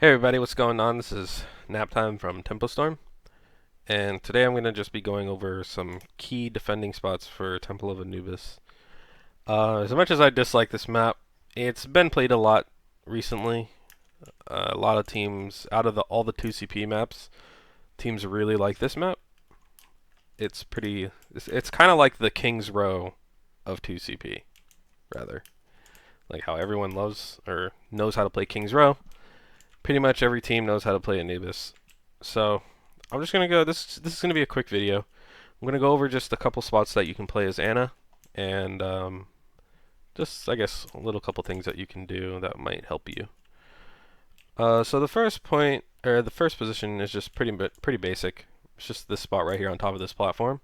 Hey everybody, what's going on? This is NapTime from Storm, and today I'm going to just be going over some key defending spots for Temple of Anubis. As much as I dislike this map, it's been played a lot recently. A lot of teams, out of all the 2CP maps, teams really like this map. It's kind of like the King's Row of 2CP, rather. Like how everyone loves or knows how to play King's Row. Pretty much every team knows how to play Anubis. So I'm just gonna go. This is gonna be a quick video. I'm gonna go over just a couple spots that you can play as Anna, and just I guess a little couple things that you can do that might help you. So the first point or the first position is just pretty basic. It's just this spot right here on top of this platform.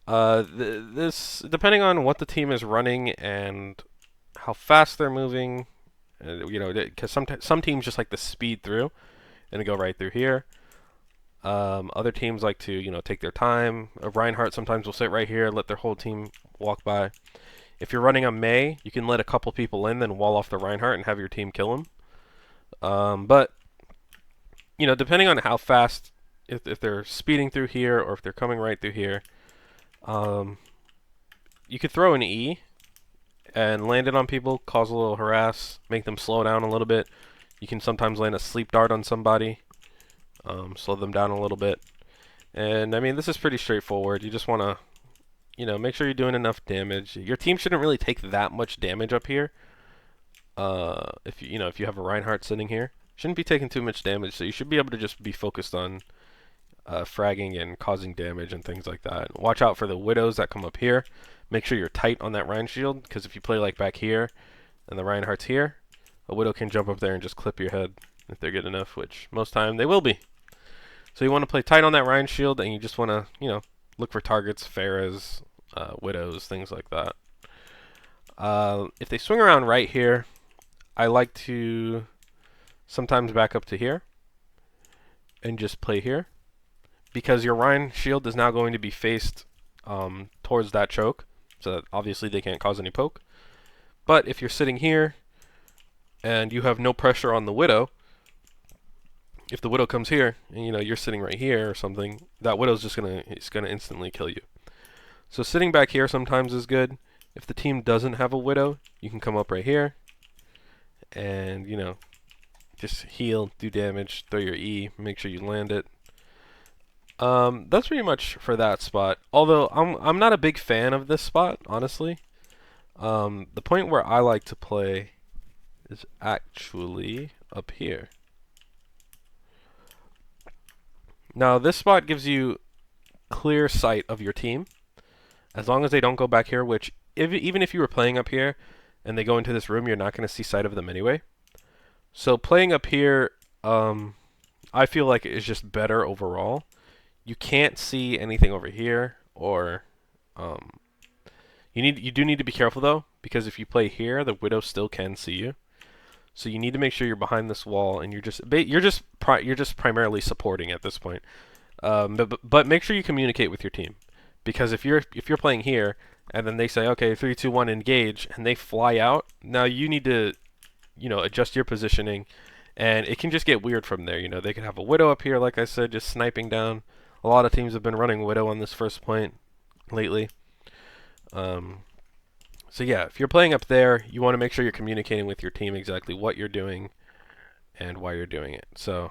This depending on what the team is running and how fast they're moving, you know, because some teams just like to speed through and go right through here. Other teams like to, take their time. Reinhardt sometimes will sit right here, let their whole team walk by. If you're running a Mei, you can let a couple people in, then wall off the Reinhardt and have your team kill him. But depending on how fast, if they're speeding through here or if they're coming right through here, you could throw an E and land it on people, cause a little harass, make them slow down a little bit. You can sometimes land a sleep dart on somebody, slow them down a little bit. And I mean, this is pretty straightforward. You just want to, make sure you're doing enough damage. Your team shouldn't really take that much damage up here. If if you have a Reinhardt sitting here, shouldn't be taking too much damage. So you should be able to just be focused on fragging and causing damage and things like that. Watch out for the widows that come up here. Make sure you're tight on that Rein shield, because if you play like back here and the Reinhardt's here, a widow can jump up there and just clip your head if they're good enough, which most time they will be. So you want to play tight on that Rein shield, and you just want to, look for targets, Pharahs, widows, things like that. If they swing around right here, I like to sometimes back up to here and just play here, because your Rein shield is now going to be faced towards that choke, so that obviously they can't cause any poke. But if you're sitting here and you have no pressure on the widow, if the widow comes here and you're sitting right here or something, that widow's just gonna instantly kill you. So sitting back here sometimes is good. If the team doesn't have a widow, you can come up right here and just heal, do damage, throw your E, make sure you land it. That's pretty much for that spot. Although I'm not a big fan of this spot, honestly. The point where I like to play is actually up here. Now this spot gives you clear sight of your team, as long as they don't go back here, which even if you were playing up here and they go into this room, you're not going to see sight of them anyway. So playing up here, I feel like it is just better overall. You can't see anything over here, or you do need to be careful though, because if you play here, the widow still can see you. So you need to make sure you're behind this wall, and you're just primarily supporting at this point. But make sure you communicate with your team, because if you're playing here and then they say, okay, 3, 2, 1, engage, and they fly out, now you need to adjust your positioning, and it can just get weird from there. They could have a widow up here, like I said, just sniping down. A lot of teams have been running widow on this first point lately. So yeah, if you're playing up there, you want to make sure you're communicating with your team exactly what you're doing and why you're doing it. So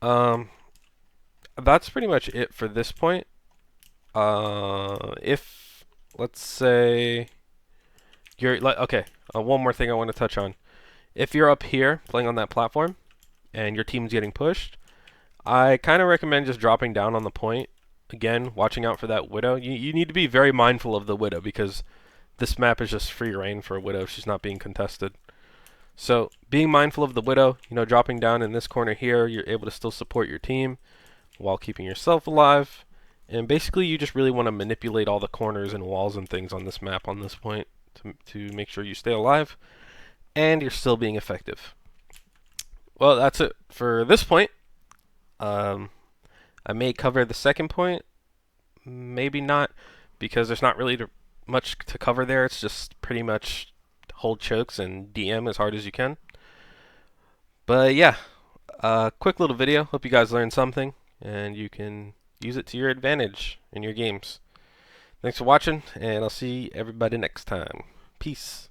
that's pretty much it for this point. If let's say you're like, okay, one more thing I want to touch on. If you're up here playing on that platform and your team's getting pushed, I kind of recommend just dropping down on the point. Again, watching out for that widow. You need to be very mindful of the widow, because this map is just free reign for a widow if she's not being contested. So being mindful of the widow, dropping down in this corner here, you're able to still support your team while keeping yourself alive. And basically you just really want to manipulate all the corners and walls and things on this map on this point to make sure you stay alive and you're still being effective. Well, that's it for this point. I may cover the second point, maybe not, because there's not really much to cover there. It's just pretty much hold chokes and DM as hard as you can. But yeah, quick little video. Hope you guys learned something and you can use it to your advantage in your games. Thanks for watching, and I'll see everybody next time. Peace.